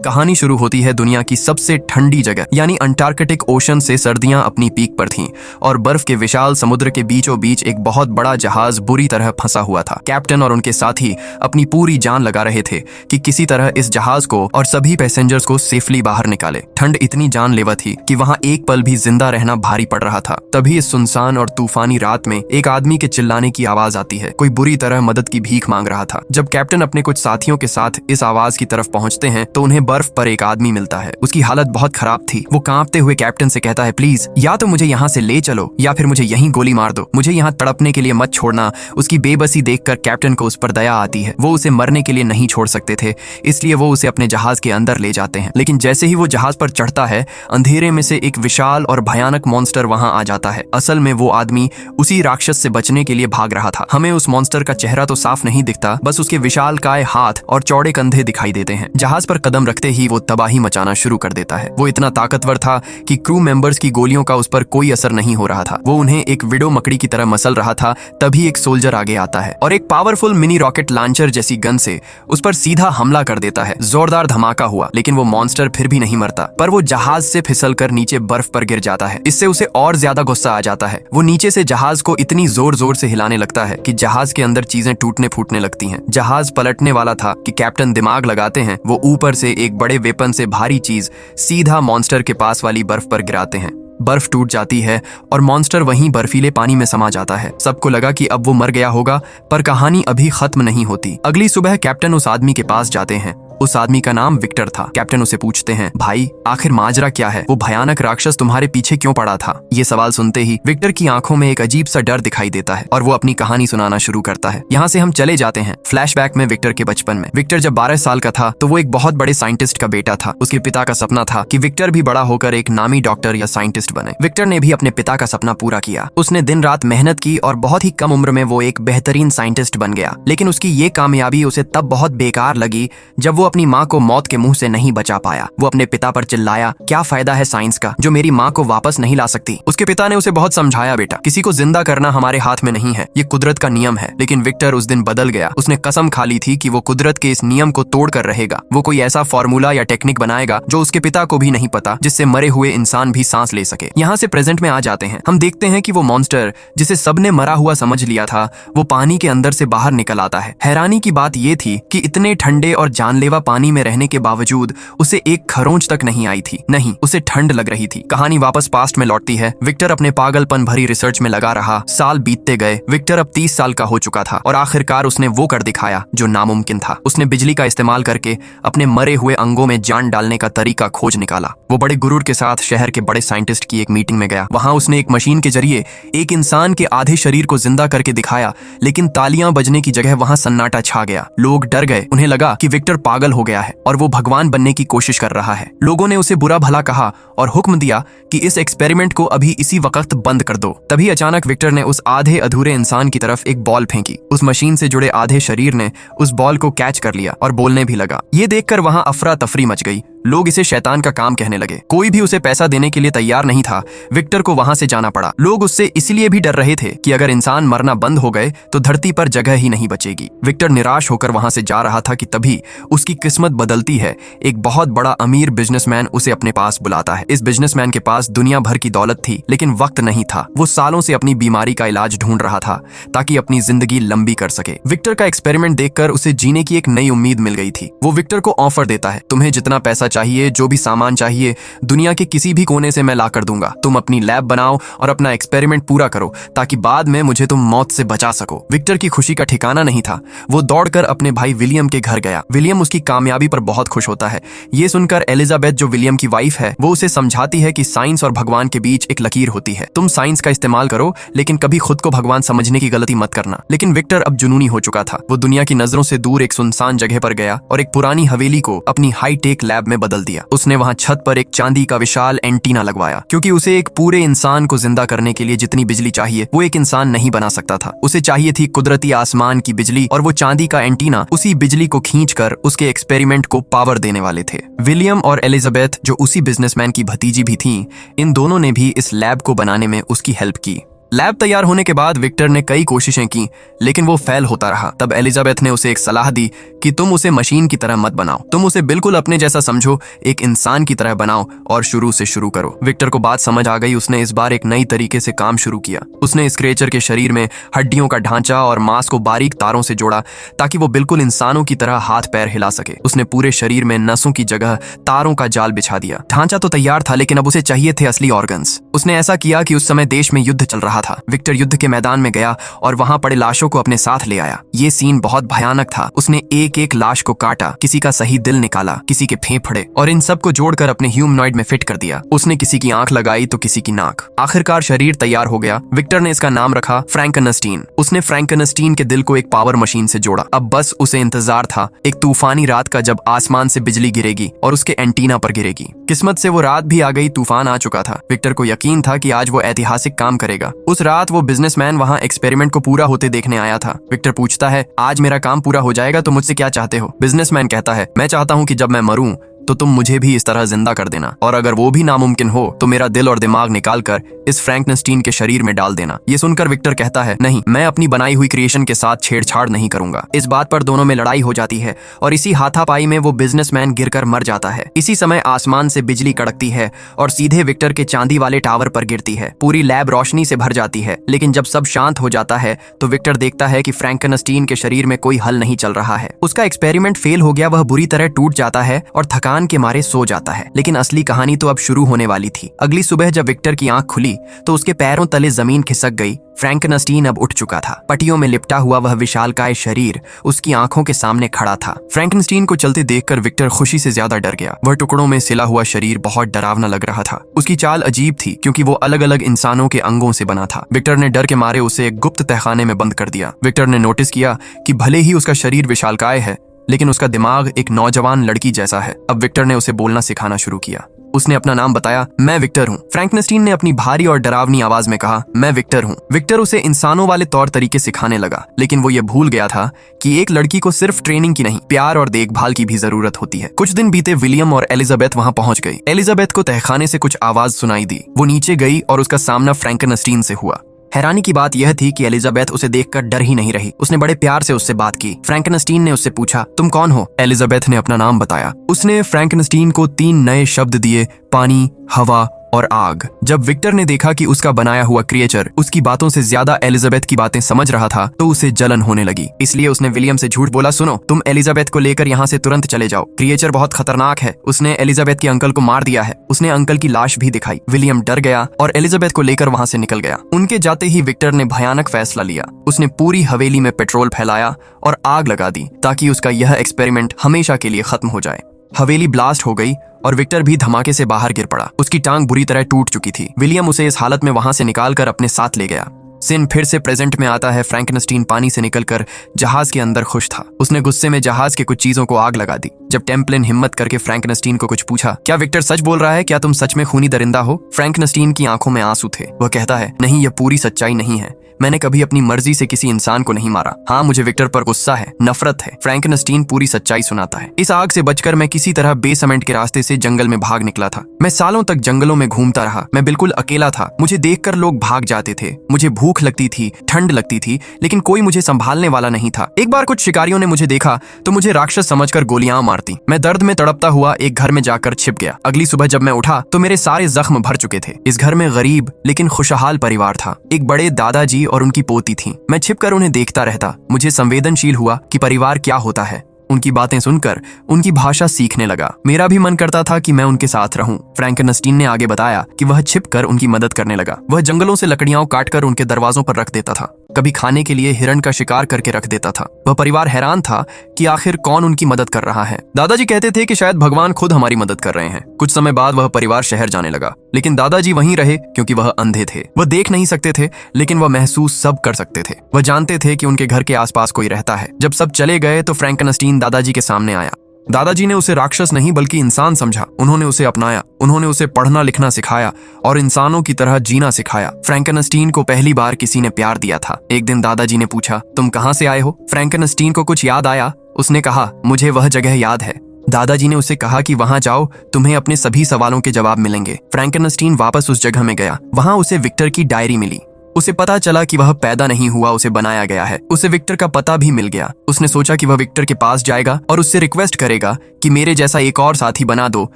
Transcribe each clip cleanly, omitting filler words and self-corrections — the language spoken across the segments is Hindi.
कहानी शुरू होती है दुनिया की सबसे ठंडी जगह यानी अंटार्कटिक ओशन से। सर्दियां अपनी पीक पर थीं और बर्फ के विशाल समुद्र के बीचों बीच एक बहुत बड़ा जहाज बुरी तरह फंसा हुआ था। कैप्टन और उनके साथी अपनी पूरी जान लगा रहे थे कि किसी तरह इस जहाज को और सभी पैसेंजर्स को सेफली बाहर निकाले। ठंड इतनी जानलेवा थी कि वहां एक पल भी जिंदा रहना भारी पड़ रहा था। तभी इस सुनसान और तूफानी रात में एक आदमी के चिल्लाने की आवाज आती है। कोई बुरी तरह मदद की भीख मांग रहा था। जब कैप्टन अपने कुछ साथियों के साथ इस आवाज की तरफ पहुंचते हैं तो उन्हें बर्फ पर एक आदमी मिलता है। उसकी हालत बहुत खराब थी। वो कांपते हुए कैप्टन से कहता है, प्लीज या तो मुझे यहाँ से ले चलो या फिर मुझे यहीं गोली मार दो, मुझे यहाँ तड़पने के लिए मत छोड़ना। उसकी बेबसी देखकर कैप्टन को उस पर दया आती है। वो उसे मरने के लिए नहीं छोड़ सकते थे, इसलिए वो उसे अपने जहाज के अंदर ले जाते हैं। लेकिन जैसे ही वो जहाज पर चढ़ता है, अंधेरे में से एक विशाल और भयानक मॉन्स्टर वहां आ जाता है। असल में वो आदमी उसी राक्षस से बचने के लिए भाग रहा था। हमें उस मॉन्स्टर का चेहरा तो साफ नहीं दिखता, बस उसके विशालकाय हाथ और चौड़े कंधे दिखाई देते हैं। जहाज पर कदम रखते ही वो तबाही मचाना शुरू कर देता है। वो इतना ताकतवर था कि क्रू मेंबर्स की गोलियों का उस पर कोई असर नहीं हो रहा था। वो उन्हें एक विडो मकड़ी की तरह मसल रहा था। तभी एक सोल्जर आगे आता है और एक पावरफुल मिनी रॉकेट लॉन्चर जैसी गन से उस पर सीधा हमला कर देता है। जोरदार धमाका हुआ, लेकिन वो मॉन्स्टर फिर भी नहीं मरता, पर वो जहाज से फिसलकर नीचे बर्फ पर गिर जाता है। इससे उसे और ज्यादा गुस्सा आ जाता है। वो नीचे से जहाज को इतनी जोर जोर से हिलाने लगता है कि जहाज के अंदर चीजें टूटने फूटने लगती हैं। जहाज पलटने वाला था कि कैप्टन दिमाग लगाते हैं। वो ऊपर से एक बड़े वेपन से भारी चीज सीधा मॉन्स्टर के पास वाली बर्फ पर गिराते हैं। बर्फ टूट जाती है और मॉन्स्टर वहीं बर्फीले पानी में समा जाता है। सबको लगा कि अब वो मर गया होगा, पर कहानी अभी खत्म नहीं होती। अगली सुबह कैप्टन उस आदमी के पास जाते हैं। उस आदमी का नाम विक्टर था। कैप्टन उसे पूछते हैं, भाई आखिर माजरा क्या है? वो भयानक राक्षस तुम्हारे पीछे क्यों पड़ा था? ये सवाल सुनते ही विक्टर की आंखों में एक अजीब सा डर दिखाई देता है और वो अपनी कहानी सुनाना शुरू करता है। यहाँ से हम चले जाते हैं फ्लैशबैक में विक्टर के बचपन में। विक्टर जब 12 साल का था तो वो एक बहुत बड़े साइंटिस्ट का बेटा था। उसके पिता का सपना था कि विक्टर भी बड़ा होकर एक नामी डॉक्टर या साइंटिस्ट बने। विक्टर ने भी अपने पिता का सपना पूरा किया। उसने दिन रात मेहनत की और बहुत ही कम उम्र में वो एक बेहतरीन साइंटिस्ट बन गया। लेकिन उसकी ये कामयाबी उसे तब बहुत बेकार लगी जब वो अपनी माँ को मौत के मुंह से नहीं बचा पाया। वो अपने पिता पर चिल्लाया, क्या फायदा है साइंस का जो मेरी माँ को वापस नहीं ला सकती? उसके पिता ने उसे बहुत समझाया, बेटा किसी को जिंदा करना हमारे हाथ में नहीं है, ये कुदरत का नियम है। लेकिन विक्टर उस दिन बदल गया। उसने कसम खा ली थी कि वो कुदरत के इस नियम को तोड़ कर रहेगा। वो कोई ऐसा फॉर्मूला या टेक्निक बनाएगा जो उसके पिता को भी नहीं पता, जिससे मरे हुए इंसान भी सांस ले सके। यहाँ से प्रेजेंट में आ जाते हैं। हम देखते हैं कि वो मॉन्स्टर जिसे सबने मरा हुआ समझ लिया था, वो पानी के अंदर से बाहर निकल आता है। हैरानी की बात ये थी कि इतने ठंडे और जानलेवा पानी में रहने के बावजूद उसे एक खरोंच तक नहीं आई थी। नहीं, उसे ठंड लग रही थी। कहानी वापस पास्ट में लौटती है। विक्टर अपने पागलपन भरी रिसर्च में लगा रहा। साल बीतते गए। विक्टर अब 30 साल का हो चुका था और आखिरकार उसने वो कर दिखाया जो नामुमकिन था। उसने बिजली का इस्तेमाल करके अपने मरे हुए अंगों में जान डालने का तरीका खोज निकाला। वो बड़े गुरूर के साथ शहर के बड़े साइंटिस्ट की एक मीटिंग में गया। वहां उसने एक मशीन के जरिए एक इंसान के आधे शरीर को जिंदा करके दिखाया, लेकिन तालियां बजने की जगह वहां सन्नाटा छा गया। लोग डर गए। उन्हें लगा कि विक्टर पागल हो गया है और वो भगवान बनने की कोशिश कर रहा है। लोगों ने उसे बुरा भला कहा और हुक्म दिया कि इस एक्सपेरिमेंट को अभी इसी वक्त बंद कर दो। तभी अचानक विक्टर ने उस आधे अधूरे इंसान की तरफ एक बॉल फेंकी। उस मशीन से जुड़े आधे शरीर ने उस बॉल को कैच कर लिया और बोलने भी लगा। ये देखकर वहां अफरा तफरी मच गई। लोग इसे शैतान का काम कहने लगे। कोई भी उसे पैसा देने के लिए तैयार नहीं था। विक्टर को वहां से जाना पड़ा। लोग उससे इसलिए भी डर रहे थे कि अगर इंसान मरना बंद हो गए तो धरती पर जगह ही नहीं बचेगी। विक्टर निराश होकर वहां से जा रहा था कि तभी उसकी किस्मत बदलती है। एक बहुत बड़ा अमीर बिजनेसमैन उसे अपने पास बुलाता है। इस बिजनेसमैन के पास दुनिया भर की दौलत थी, लेकिन वक्त नहीं था। वो सालों से अपनी बीमारी का इलाज ढूंढ रहा था ताकि अपनी जिंदगी लंबी कर सके। विक्टर का एक्सपेरिमेंट देखकर उसे जीने की एक नई उम्मीद मिल गई थी। वो विक्टर को ऑफर देता है, तुम्हें जितना पैसा चाहिए, जो भी सामान चाहिए, दुनिया के किसी भी कोने से मैं ला कर दूंगा। तुम अपनी लैब बनाओ और अपना एक्सपेरिमेंट पूरा करो ताकि बाद में मुझे तुम मौत से बचा सको। विक्टर की खुशी का ठिकाना नहीं था। वो दौड़कर अपने भाई विलियम के घर गया। विलियम उसकी कामयाबी पर बहुत खुश होता है। ये सुनकर एलिजाबेथ, जो विलियम की वाइफ है, वो उसे समझाती है कि साइंस और भगवान के बीच एक लकीर होती है। तुम साइंस का इस्तेमाल करो, लेकिन कभी खुद को भगवान समझने की गलती मत करना। लेकिन विक्टर अब जुनूनी हो चुका था। वो दुनिया की नजरों से दूर एक सुनसान जगह पर गया और एक पुरानी हवेली को अपनी हाईटेक लैब में बदल दिया। उसने वहां छत पर एक चांदी का विशाल एंटीना लगवाया, क्योंकि उसे एक पूरे इंसान को जिंदा करने के लिए जितनी बिजली चाहिए वो एक इंसान नहीं बना सकता था। उसे चाहिए थी कुदरती आसमान की बिजली, और वो चांदी का एंटीना उसी बिजली को खींचकर उसके एक्सपेरिमेंट को पावर देने वाले थे। विलियम और एलिजाबेथ, जो उसी बिजनेसमैन की भतीजी भी थीं, इन दोनों ने भी इस लैब को बनाने में उसकी हेल्प की। लैब तैयार होने के बाद विक्टर ने कई कोशिशें की, लेकिन वो फेल होता रहा। तब एलिजाबेथ ने उसे एक सलाह दी कि तुम उसे मशीन की तरह मत बनाओ, तुम उसे बिल्कुल अपने जैसा समझो, एक इंसान की तरह बनाओ और शुरू से शुरू करो। विक्टर को बात समझ आ गई। उसने इस बार एक नई तरीके से काम शुरू किया। उसने इस क्रिएचर के शरीर में हड्डियों का ढांचा और मांस को बारीक तारों से जोड़ा ताकि वो बिल्कुल इंसानों की तरह हाथ पैर हिला सके। उसने पूरे शरीर में नसों की जगह तारों का जाल बिछा दिया। ढांचा तो तैयार था, लेकिन अब उसे चाहिए थे असली ऑर्गन्स। उसने ऐसा किया कि उस समय देश में युद्ध चल रहा था। विक्टर युद्ध के मैदान में गया और वहां पड़े लाशों को अपने साथ ले आया। ये सीन बहुत भयानक था। उसने एक एक लाश को काटा, किसी का सही दिल निकाला, किसी के फेफड़े, और इन सब को जोड़कर अपने ह्यूमनॉइड में फिट कर दिया। उसने किसी की आंख लगाई तो किसी की नाक। आखिरकार शरीर तैयार हो गया। विक्टर ने इसका नाम रखा फ्रैंकनस्टीन। उसने फ्रैंकनस्टीन के दिल को एक पावर मशीन से जोड़ा। अब बस उसे इंतजार था एक तूफानी रात का, जब आसमान से बिजली गिरेगी और उसके एंटीना पर गिरेगी। किस्मत से वो रात भी आ गई। तूफान आ चुका था। विक्टर को यकीन था कि आज वो ऐतिहासिक काम करेगा। उस रात वो बिजनेसमैन वहां एक्सपेरिमेंट को पूरा होते देखने आया था। विक्टर पूछता है, आज मेरा काम पूरा हो जाएगा तो मुझसे क्या चाहते हो? बिजनेसमैन कहता है, मैं चाहता हूं कि जब मैं मरूं तो तुम मुझे भी इस तरह जिंदा कर देना, और अगर वो भी नामुमकिन हो तो मेरा दिल और दिमाग निकालकर इस फ्रैंकनस्टीन के शरीर में डाल देना। ये सुनकर विक्टर कहता है, नहीं, मैं अपनी बनाई हुई क्रिएशन के साथ छेड़छाड़ नहीं करूंगा। इस बात पर दोनों में लड़ाई हो जाती है और इसी हाथापाई में वो बिजनेसमैन गिरकर मर जाता है। इसी समय आसमान से बिजली कड़कती है और सीधे विक्टर के चांदी वाले टावर पर गिरती है। पूरी लैब रोशनी से भर जाती है। लेकिन जब सब शांत हो जाता है तो विक्टर देखता है कि फ्रैंकनस्टीन के शरीर में कोई हल नहीं चल रहा है। उसका एक्सपेरिमेंट फेल हो गया। वह बुरी तरह टूट जाता है और थकान के मारे सो जाता है। लेकिन असली कहानी तो अब शुरू होने वाली थी। अगली सुबह जब विक्टर की आंख खुली तो उसके पैरों तले जमीन खिसक गई। फ्रैंकनस्टीन अब उठ चुका था। पट्टियों में लिपटा हुआ वह विशालकाय शरीर उसकी आंखों के सामने खड़ा था। फ्रैंकनस्टीन को चलते देखकर विक्टर खुशी से ज्यादा डर गया। वह टुकड़ों में सिला हुआ शरीर बहुत डरावना लग रहा था। उसकी चाल अजीब थी क्योंकि वो अलग अलग इंसानों के अंगों से बना था। विक्टर ने डर के मारे उसे एक गुप्त तहखाने में बंद कर दिया। विक्टर ने नोटिस किया कि भले ही उसका शरीर विशालकाय है, लेकिन उसका दिमाग एक नौजवान लड़की जैसा है। अब विक्टर ने उसे बोलना सिखाना शुरू किया। उसने अपना नाम बताया, मैं विक्टर हूँ। फ्रैंकनस्टीन ने अपनी भारी और डरावनी आवाज में कहा, मैं विक्टर हूँ। विक्टर उसे इंसानों वाले तौर तरीके सिखाने लगा, लेकिन वो ये भूल गया था कि एक लड़की को सिर्फ ट्रेनिंग की नहीं, प्यार और देखभाल की भी जरूरत होती है। कुछ दिन बीते। विलियम और एलिजाबेथ वहां पहुंच गई। एलिजाबेथ को तहखाने से कुछ आवाज सुनाई दी। वो नीचे गई और उसका सामना फ्रैंकनस्टीन से हुआ। हैरानी की बात यह थी कि एलिजाबेथ उसे देखकर डर ही नहीं रही। उसने बड़े प्यार से उससे बात की। फ्रैंकनस्टीन ने उससे पूछा, तुम कौन हो? एलिजाबेथ ने अपना नाम बताया। उसने फ्रैंकनस्टीन को 3 नए शब्द दिए, पानी, हवा और आग। जब विक्टर ने देखा कि उसका बनाया हुआ क्रिएचर उसकी बातों से ज्यादा एलिजाबेथ की बातें समझ रहा था तो उसे जलन होने लगी। इसलिए उसने विलियम से झूठ बोला, सुनो, तुम एलिजाबेथ को लेकर यहाँ से तुरंत चले जाओ। क्रिएचर बहुत खतरनाक है। उसने एलिजाबेथ के अंकल को मार दिया है। उसने अंकल की लाश भी दिखाई। विलियम डर गया और एलिजाबेथ को लेकर वहां से निकल गया। उनके जाते ही विक्टर ने भयानक फैसला लिया। उसने पूरी हवेली में पेट्रोल फैलाया और आग लगा दी ताकि उसका यह एक्सपेरिमेंट हमेशा के लिए खत्म हो जाए। हवेली ब्लास्ट हो गई और विक्टर भी धमाके से बाहर गिर पड़ा। उसकी टांग बुरी तरह टूट चुकी थी। विलियम उसे इस हालत में वहां से निकालकर अपने साथ ले गया। सीन फिर से प्रेजेंट में आता है। फ्रैंकनस्टीन पानी से निकलकर जहाज के अंदर खुश था। उसने गुस्से में जहाज के कुछ चीजों को आग लगा दी। जब टेम्पलिन हिम्मत करके फ्रैंकनस्टीन को कुछ पूछा, क्या विक्टर सच बोल रहा है? क्या तुम सच में खूनी दरिंदा हो? फ्रैंकनस्टीन की आंखों में आंसू थे। वह कहता है, नहीं, यह पूरी सच्चाई नहीं है। मैंने कभी अपनी मर्जी से किसी इंसान को नहीं मारा। हाँ, मुझे विक्टर पर गुस्सा है, नफरत है। फ्रैंकनस्टीन पूरी सच्चाई सुनाता है। इस आग से बचकर मैं किसी तरह बेसमेंट के रास्ते से जंगल में भाग निकला था। मैं सालों तक जंगलों में घूमता रहा। मैं बिल्कुल अकेला था। मुझे देखकर लोग भाग जाते थे। मुझे भूख लगती थी, ठंड लगती थी, लेकिन कोई मुझे संभालने वाला नहीं था। एक बार कुछ शिकारियों ने मुझे देखा तो मुझे राक्षस समझकर गोलियां मारती। मैं दर्द में तड़पता हुआ एक घर में जाकर छिप गया। अगली सुबह जब मैं उठा तो मेरे सारे जख्म भर चुके थे। इस घर में गरीब लेकिन खुशहाल परिवार था। एक बड़े दादाजी और उनकी पोती थी। मैं छिपकर उन्हें देखता रहता। मुझे संवेदनशील हुआ कि परिवार क्या होता है। उनकी बातें सुनकर उनकी भाषा सीखने लगा। मेरा भी मन करता था कि मैं उनके साथ रहूं। फ्रैंकनस्टीन ने आगे बताया कि वह छिपकर उनकी मदद करने लगा। वह जंगलों से लकड़ियां काटकर उनके दरवाजों पर रख देता था। कभी खाने के लिए हिरण का शिकार करके रख देता था। वह परिवार हैरान था कि आखिर कौन उनकी मदद कर रहा है। दादाजी कहते थे कि शायद भगवान खुद हमारी मदद कर रहे हैं। कुछ समय बाद वह परिवार शहर जाने लगा, लेकिन दादाजी वहीं रहे क्योंकि वह अंधे थे। वह देख नहीं सकते थे, लेकिन वह महसूस सब कर सकते थे। वह जानते थे कि उनके घर के आसपास कोई रहता है। जब सब चले गए तो फ्रैंकनस्टीन दादाजी के सामने आया। दादाजी ने उसे राक्षस नहीं बल्कि इंसान समझा। उन्होंने उसे अपनाया। उन्होंने उसे पढ़ना लिखना सिखाया और इंसानों की तरह जीना सिखाया। फ्रैंकनस्टीन को पहली बार किसी ने प्यार दिया था। एक दिन दादाजी ने पूछा, तुम कहाँ से आए हो? फ्रैंकनस्टीन को कुछ याद आया। उसने कहा, मुझे वह जगह याद है। दादाजी ने उसे कहा कि वहां जाओ, तुम्हें अपने सभी सवालों के जवाब मिलेंगे। फ्रैंकनस्टीन वापस उस जगह में गया। वहां उसे विक्टर की डायरी मिली। उसे पता चला कि वह पैदा नहीं हुआ, उसे बनाया गया है। उसे विक्टर का पता भी मिल गया। उसने सोचा कि वह विक्टर के पास जाएगा और उससे रिक्वेस्ट करेगा कि मेरे जैसा एक और साथी बना दो,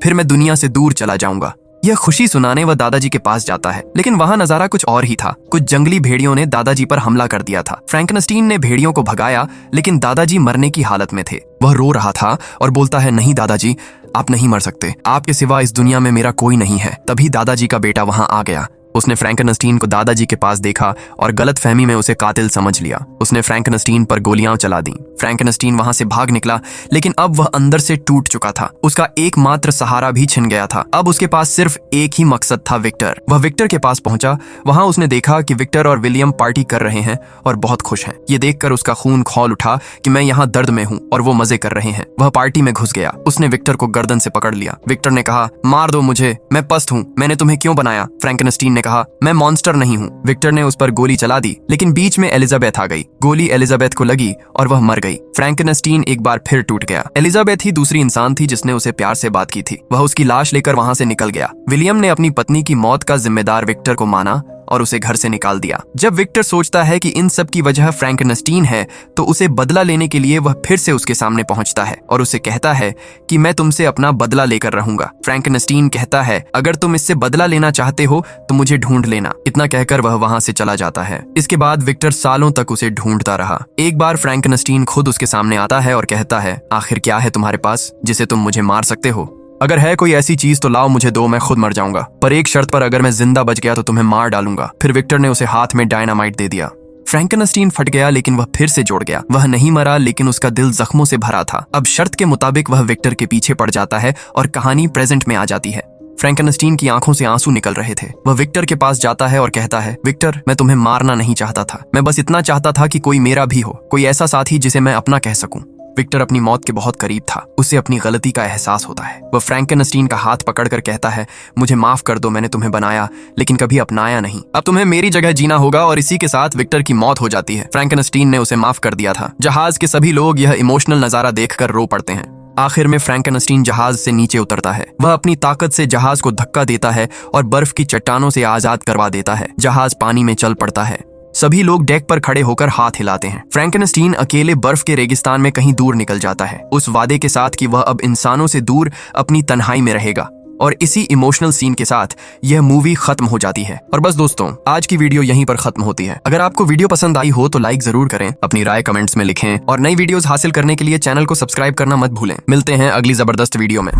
फिर मैं दुनिया से दूर चला जाऊंगा। यह खुशी सुनाने वह दादाजी के पास जाता है, लेकिन वहां नजारा कुछ और ही था। कुछ जंगली भेड़ियों ने दादाजी पर हमला कर दिया था। फ्रैंकनस्टीन ने भेड़ियों को भगाया, लेकिन दादाजी मरने की हालत में थे। वह रो रहा था और बोलता है, नहीं दादाजी, आप नहीं मर सकते, आपके सिवा इस दुनिया में मेरा कोई नहीं है। तभी दादाजी का बेटा वहां आ गया। उसने फ्रैंकनस्टीन को दादाजी के पास देखा और गलतफहमी में उसे कातिल समझ लिया। उसने फ्रैंकनस्टीन पर गोलियां चला दी। फ्रैंकनस्टीन वहां से भाग निकला, लेकिन अब वह अंदर से टूट चुका था। उसका एकमात्र सहारा भी छिन गया था। अब उसके पास सिर्फ एक ही मकसद था, विक्टर। वह विक्टर के पास पहुंचा। वहां उसने देखा कि विक्टर और विलियम पार्टी कर रहे हैं और बहुत खुश हैं। ये देखकर उसका खून खौल उठा कि मैं यहाँ दर्द में हूँ और वो मजे कर रहे हैं। वह पार्टी में घुस गया। उसने विक्टर को गर्दन से पकड़ लिया। विक्टर ने कहा, मार दो मुझे, मैं पस्त हूँ, मैंने तुम्हें क्यों बनाया? फ्रैंकनस्टीन ने कहा, मैं मॉन्स्टर नहीं हूँ। विक्टर ने उस पर गोली चला दी, लेकिन बीच में एलिजाबेथ आ गई। गोली एलिजाबेथ को लगी और वह मर गई। फ्रैंकनस्टीन एक बार फिर टूट गया। एलिजाबेथ ही दूसरी इंसान थी जिसने उसे प्यार से बात की थी। वह उसकी लाश लेकर वहां से निकल गया। विलियम ने अपनी पत्नी की मौत का जिम्मेदार विक्टर को माना और उसे घर से निकाल दिया। जब विक्टर सोचता है कि इन सब की वजह फ्रैंकनस्टीन है, तो उसे बदला लेने के लिए वह फिर से उसके सामने पहुंचता है और उसे कहता है कि मैं तुमसे अपना बदला लेकर रहूंगा। फ्रैंकनस्टीन कहता है, अगर तुम इससे बदला लेना चाहते हो तो मुझे ढूंढ लेना। इतना कहकर वह वहां से चला जाता है। इसके बाद विक्टर सालों तक उसे ढूंढता रहा। एक बार फ्रैंकनस्टीन खुद उसके सामने आता है और कहता है, आखिर क्या है तुम्हारे पास जिसे तुम मुझे मार सकते हो? अगर है कोई ऐसी चीज तो लाओ, मुझे दो, मैं खुद मर जाऊंगा, पर एक शर्त पर, अगर मैं जिंदा बच गया तो तुम्हें मार डालूंगा। फिर विक्टर ने उसे हाथ में डायनामाइट दे दिया। फ्रैंकनस्टीन फट गया, लेकिन वह फिर से जुड़ गया। वह नहीं मरा, लेकिन उसका दिल जख्मों से भरा था। अब शर्त के मुताबिक वह विक्टर के पीछे पड़ जाता है और कहानी प्रेजेंट में आ जाती है। फ्रैंकनस्टीन की आंखों से आंसू निकल रहे थे। वह विक्टर के पास जाता है और कहता है, विक्टर, मैं तुम्हें मारना नहीं चाहता था, मैं बस इतना चाहता था कि कोई मेरा भी हो, कोई ऐसा साथी जिसे मैं अपना कह सकूं। विक्टर अपनी मौत के बहुत करीब था। उसे अपनी गलती का एहसास होता है। वह फ्रैंकनस्टीन का हाथ पकड़कर कहता है, मुझे माफ कर दो, मैंने तुम्हें बनाया लेकिन कभी अपनाया नहीं। अब तुम्हें मेरी जगह जीना होगा। और इसी के साथ विक्टर की मौत हो जाती है। फ्रैंकनस्टीन ने उसे माफ कर दिया था। जहाज के सभी लोग यह इमोशनल नजारा देखकर रो पड़ते हैं। आखिर में फ्रैंकनस्टीन जहाज से नीचे उतरता है। वह अपनी ताकत से जहाज को धक्का देता है और बर्फ की चट्टानों से आजाद करवा देता है। जहाज पानी में चल पड़ता है। सभी लोग डेक पर खड़े होकर हाथ हिलाते हैं। फ्रैंकनस्टीन अकेले बर्फ के रेगिस्तान में कहीं दूर निकल जाता है, उस वादे के साथ कि वह अब इंसानों से दूर अपनी तन्हाई में रहेगा। और इसी इमोशनल सीन के साथ यह मूवी खत्म हो जाती है। और बस दोस्तों, आज की वीडियो यहीं पर खत्म होती है। अगर आपको वीडियो पसंद आई हो तो लाइक जरूर करें, अपनी राय कमेंट्स में लिखें और नई वीडियोस हासिल करने के लिए चैनल को सब्सक्राइब करना मत भूलें। मिलते हैं अगली जबरदस्त वीडियो में।